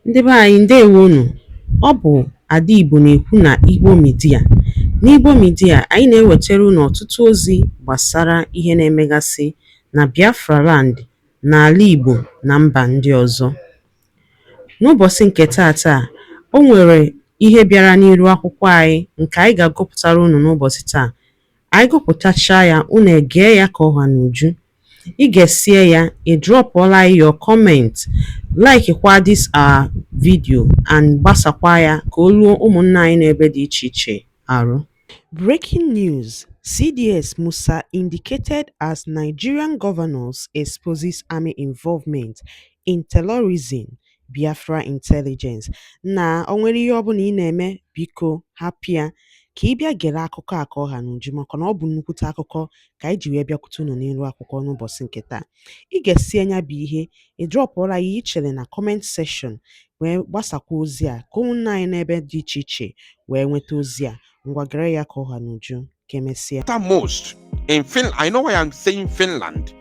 Ndị be anyị ndewonu. Ọ bụ Ada Igbo na-ekwu na Igbo Media. N'Igbo Media, anyị na-ewetara unu ọtụtụ ozi gbasara ihe na-emegasị na Biafra land, n'ala Igbo na mba ndị ọzọ. N'ụbọchị nke taata, o nwere ihe bịara n'iru akwụkwọ anyị nke anyị ga-agụpụtara unu n'ụbọchị taa. Anyị gụpụtachaa ya, unu egee ya ka ọha n'uju. Ị ga-esie ya, ị drọpụọla your comment, like kwa this our video and gbasakwa ya ka o ruo ụmụnna anyị n'ebe dị iche iche arụ. Breaking news: CDS Musa indicated as Nigerian governors exposes army involvement in terrorism, Biafra intelligence. Na o nwere ihe ọbụla ị na-eme, biko hapụ ya ka ị bịa gere akụkọ a ka ọha n'uju, maka na ọ bụ nnukwute akụkọ ka anyị ji wee bịakwute unu n'iru akwụkwọ n'ụbọchị nke taa. Ị ga-esi anya bụ ihe ị drọpụọla ya ichere na comment section wee gbasakwa ozi a ka ụmụnna anyị n'ebe dị iche iche wee nweta ozi a. Ngwa gere ya ka ọha n'uju ka emesịa. Most in Finland, I know why I'm saying Finland,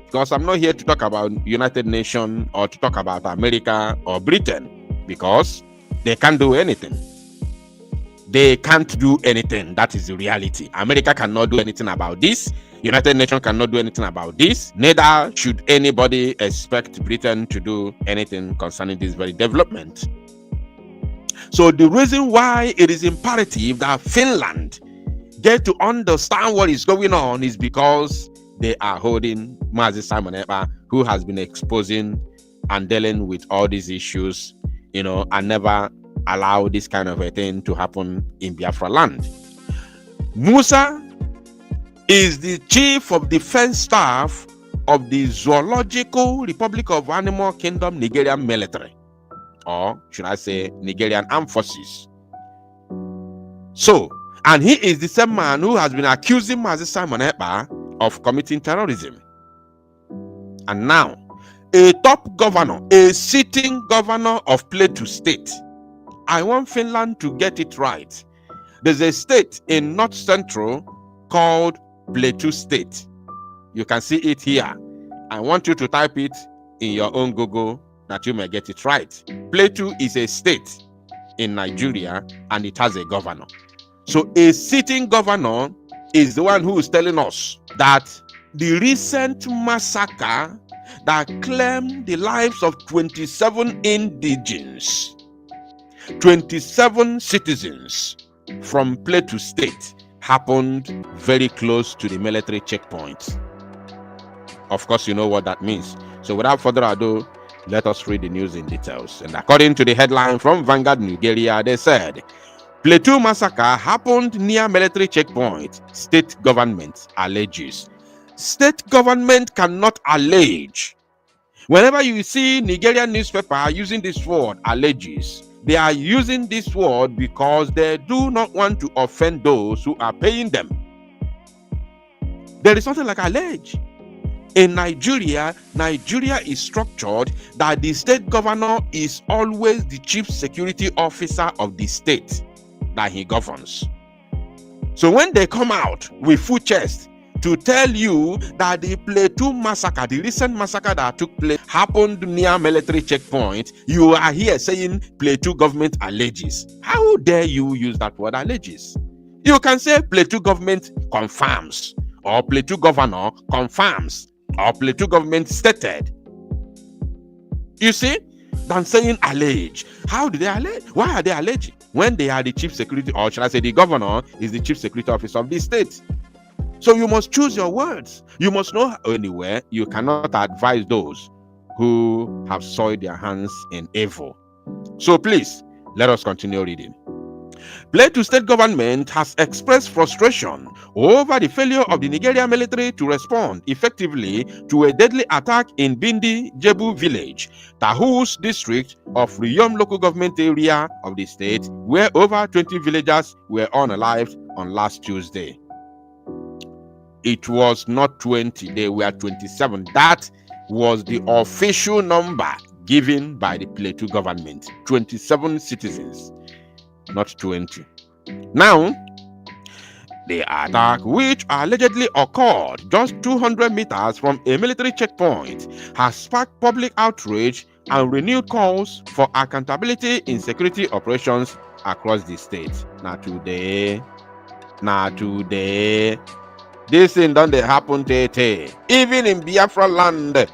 because I'm not here to talk about United Nations or to talk about America or Britain, because they can't do anything. They can't do anything. That is the reality. America cannot do anything about this. United Nations cannot do anything about this. Neither should anybody expect Britain to do anything concerning this very development. So the reason why it is imperative that Finland get to understand what is going on is because they are holding Mazi Simon Ekpa, who has been exposing and dealing with all these issues, and never allow this kind of a thing to happen in Biafra land. Musa is the chief of defense staff of the Zoological Republic of Animal Kingdom Nigerian military, or should I say Nigerian armed forces. So, and he is the same man who has been accusing Mazi Simon Ekpa of committing terrorism. And now, a top governor, a sitting governor of Plateau State. I want Finland to get it right. There's a state in North Central called Plateau State. You can see it here. I want you to type it in your own Google that you may get it right. Plateau is a state in Nigeria and it has a governor. So a sitting governor is the one who is telling us that the recent massacre that claimed the lives of 27 indigenes, 27 citizens from Plateau State happened very close to the military checkpoint. Of course, you know what that means. So without further ado, let us read the news in details. And according to the headline from Vanguard Nigeria, they said, Plateau massacre happened near military checkpoint, state government alleges. State government cannot allege. Whenever you see Nigerian newspaper using this word, alleges, they are using this word because they do not want to offend those who are paying them. There is something like allege. In Nigeria, Nigeria is structured that the state governor is always the chief security officer of the state that he governs. So when they come out with full chest to tell you that the Plateau massacre, the recent massacre that took place, happened near military checkpoint, you are here saying Plateau government alleges. How dare you use that word alleges? You can say Plateau government confirms, or Plateau governor confirms, or Plateau government stated. You see, than saying allege. How do they allege? Why are they alleging? When they are the chief security, or should I say the governor is the chief security officer of the state. So you must choose your words. You must know anywhere. You cannot advise those who have soiled their hands in evil. So please, let us continue reading. Plateau State government has expressed frustration over the failure of the Nigerian military to respond effectively to a deadly attack in Bindi Jebu village, Tahus district of Riyom local government area of the state, where over 20 villagers were unalived on last Tuesday. It was not 20, they were 27. That was the official number given by the Plateau government. 27 citizens, not 20. Now, the attack, which allegedly occurred just 200 meters from a military checkpoint, has sparked public outrage and renewed calls for accountability in security operations across the state. Now today, this thing don't happen tete. Even in Biafra land,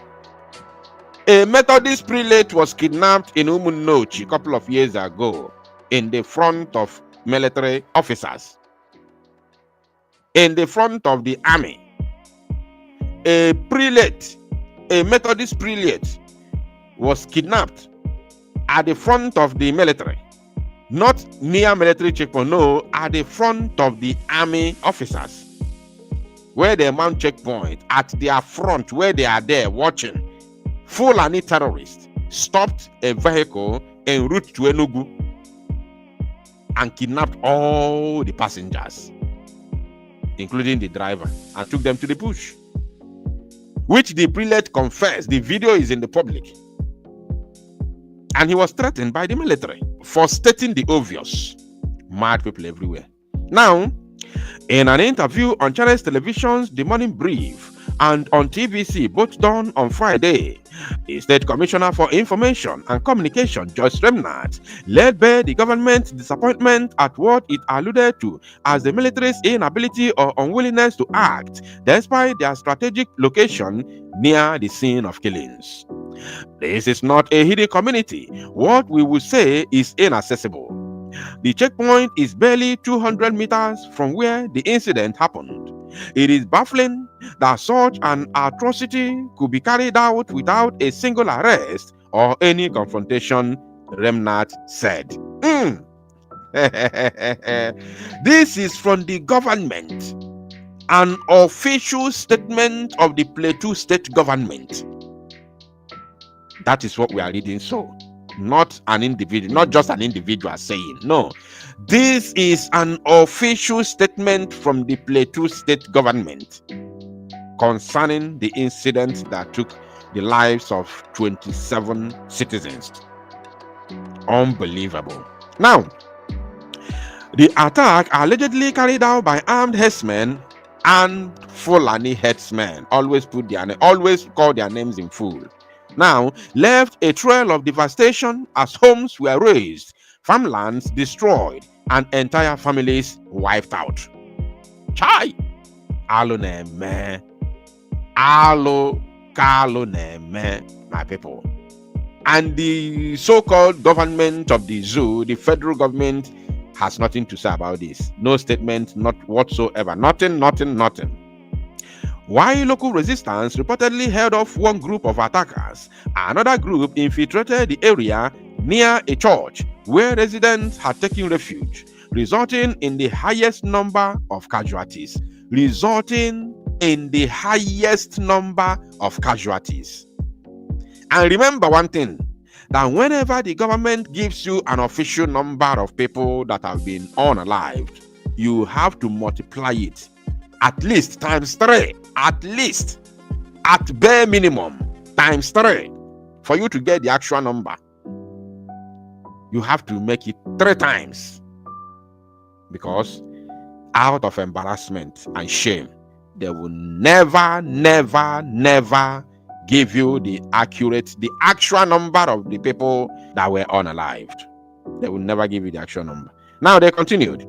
a Methodist prelate was kidnapped in Umunnochi a couple of years ago in the front of military officers, in the front of the army. A prelate, a Methodist prelate, was kidnapped at the front of the military, not near military checkpoint, no, at the front of the army officers, where they mount checkpoint, at their front, where they are there watching. Fulani terrorists stopped a vehicle en route to Enugu and kidnapped all the passengers, including the driver, and took them to the bush, which the prelate confessed. The video is in the public. And he was threatened by the military for stating the obvious. Mad people everywhere. Now, in an interview on Channels Television's The Morning Brief and on TVC, both done on Friday, the State Commissioner for Information and Communication, Joyce Remnant, led by the government's disappointment at what it alluded to as the military's inability or unwillingness to act despite their strategic location near the scene of killings. This is not a hidden community. What we will say is inaccessible. The checkpoint is barely 200 meters from where the incident happened. It is baffling that such an atrocity could be carried out without a single arrest or any confrontation, Remnant said. This is from the government, an official statement of the Plateau State government. That is what we are reading. So, not an individual, not just an individual saying. No, this is an official statement from the Plateau State government concerning the incident that took the lives of 27 citizens. Unbelievable. Now, the attack allegedly carried out by armed herdsmen and Fulani herdsmen. Always call their names in full. Now, left a trail of devastation as homes were razed, farmlands destroyed, and entire families wiped out. Chai! Alo neme. Alo kalo neme, my people. And the so-called government of the zoo, the federal government, has nothing to say about this. No statement, not whatsoever. Nothing. While local resistance reportedly held off one group of attackers, another group infiltrated the area near a church where residents had taken refuge, resulting in the highest number of casualties. And remember one thing, that whenever the government gives you an official number of people that have been unalived, you have to multiply it at least times 3, at least, at bare minimum, times 3 for you to get the actual number. You have to make it 3 times, because out of embarrassment and shame, they will never give you the actual number of the people that were unalived. They will never give you the actual number. Now they continued.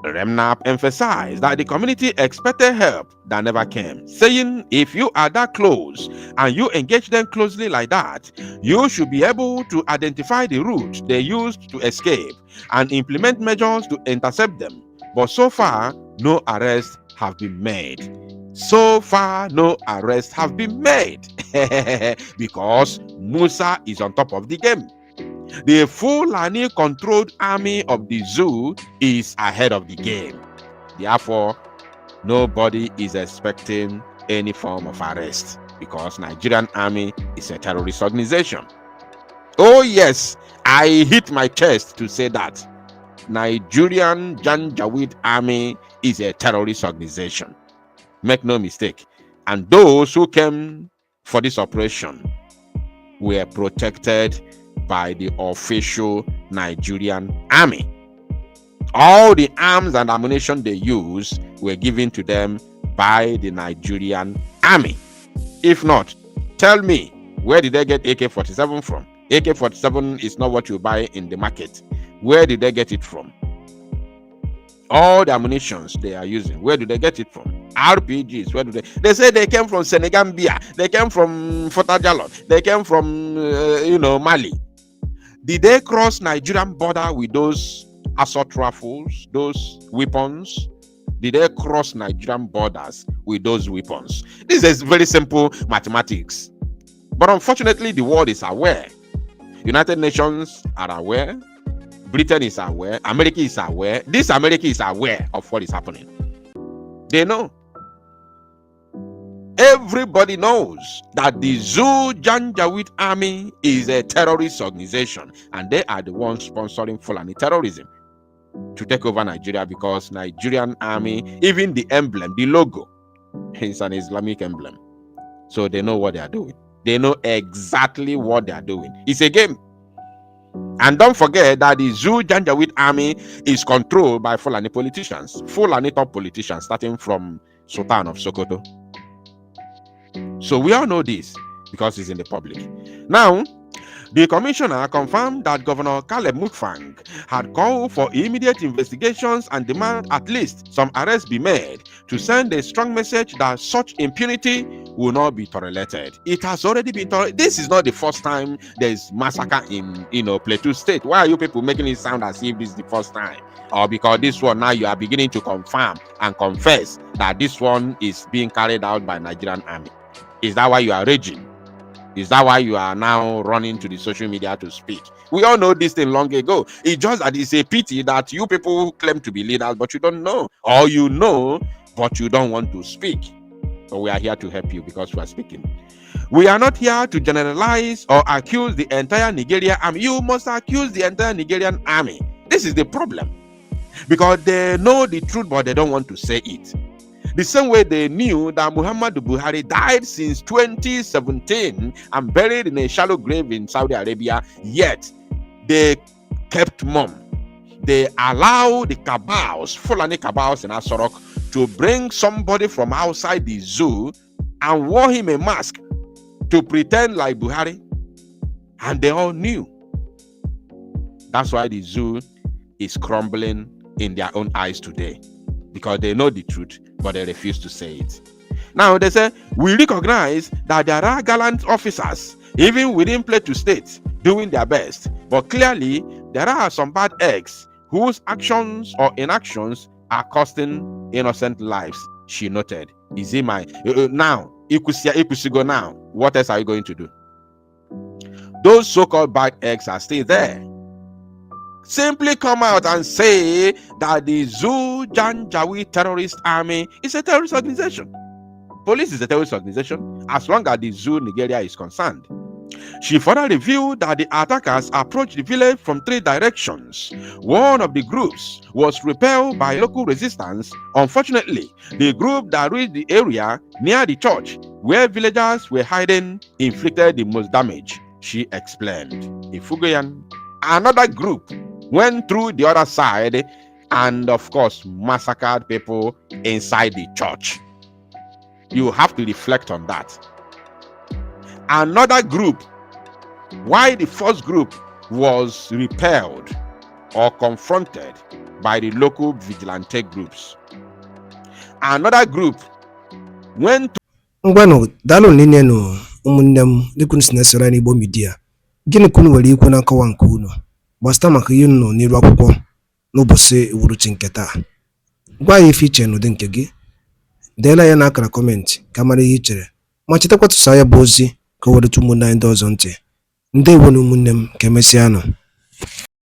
Remnant emphasized that the community expected help that never came, saying if you are that close and you engage them closely like that, you should be able to identify the route they used to escape and implement measures to intercept them. But so far, no arrests have been made. Because Musa is on top of the game. The Fulani controlled army of the zoo is ahead of the game. Therefore, nobody is expecting any form of arrest, because Nigerian army is a terrorist organization. Oh yes, I hit my chest to say that Nigerian Janjaweed army is a terrorist organization. Make no mistake. And those who came for this operation were protected by the official Nigerian army. All the arms and ammunition they used were given to them by the Nigerian army. If not, tell me, Where did they get AK-47 from? AK-47 is not what you buy in the market. Where did they get it from? All the ammunitions they are using, where do they get it from? RPGs, where do they say they came from Senegambia, they came from Fort-Jalon, they came from Mali. Did they cross Nigerian border with those assault rifles, those weapons? Did they cross Nigerian borders with those weapons? This is very simple mathematics. But unfortunately, the world is aware. United Nations are aware. Britain is aware. America is aware. This America is aware of what is happening. They know. Everybody knows that the Zoo Janjaweed Army is a terrorist organization, and they are the ones sponsoring Fulani terrorism to take over Nigeria, because Nigerian army, even the emblem, the logo, is an Islamic emblem. So they know what they are doing. They know exactly what they are doing. It's a game. And don't forget that the Zoo Janjaweed Army is controlled by Fulani politicians, Fulani top politicians, starting from Sultan of Sokoto. So we all know this because it's in the public. Now, the commissioner confirmed that Governor Caleb Mutfwang had called for immediate investigations and demand at least some arrests be made to send a strong message that such impunity will not be tolerated. It has already been tolerated. This is not the first time there is massacre in Plateau State. Why are you people making it sound as if this is the first time? Or because this one now you are beginning to confirm and confess that this one is being carried out by Nigerian army? Is that why you are raging? Is that why you are now running to the social media to speak? We all know this thing long ago. It's just that it's a pity that you people claim to be leaders, but you don't know. Or you know, but you don't want to speak. So we are here to help you because we are speaking. We are not here to generalize or accuse the entire Nigerian army. You must accuse the entire Nigerian army. This is the problem. Because they know the truth, but they don't want to say it. The same way they knew that Muhammadu Buhari died since 2017 and buried in a shallow grave in Saudi Arabia, yet they kept mum. They allowed the cabals, Fulani cabals in Asorok, to bring somebody from outside the zoo and wore him a mask to pretend like Buhari. And they all knew. That's why the zoo is crumbling in their own eyes today. Because they know the truth, but they refuse to say it. Now they say, we recognize that there are gallant officers, even within Plateau State, doing their best. But clearly, there are some bad eggs whose actions or inactions are costing innocent lives, she noted. Is it my... now, Ikusigo now, what else are you going to do? Those so-called bad eggs are still there. Simply come out and say that the Zoo Janjaweed Terrorist Army is a terrorist organization. Police is a terrorist organization as long as the Zoo Nigeria is concerned. She further revealed that the attackers approached the village from 3 directions. One of the groups was repelled by local resistance. Unfortunately, the group that reached the area near the church where villagers were hiding inflicted the most damage, she explained. Ifugoyan. Another group went through the other side and, of course, massacred people inside the church. You have to reflect on that. Another group, why the first group was repelled or confronted by the local vigilante groups. Another group went to... Ngwano, dalo ninenu umunnem dikun sinesera ni Igbo media. Gịnị ka unu nwere ikwu na nkọwa nke unu gbasara maka ihe unu n'iru akwụkwọ n'ụbọchị uhuruchi nke taa? Gwa anyị ife iche n'ụdị nke gị, deela ya n'akara kọmentị ka mara ihe i chere, ma chetakwa tụsa ya bụ ozi ka o were ụmụnne anyị ndị ọzọ ntị. Ndewo na ụmụnne m, ka emesịanụ.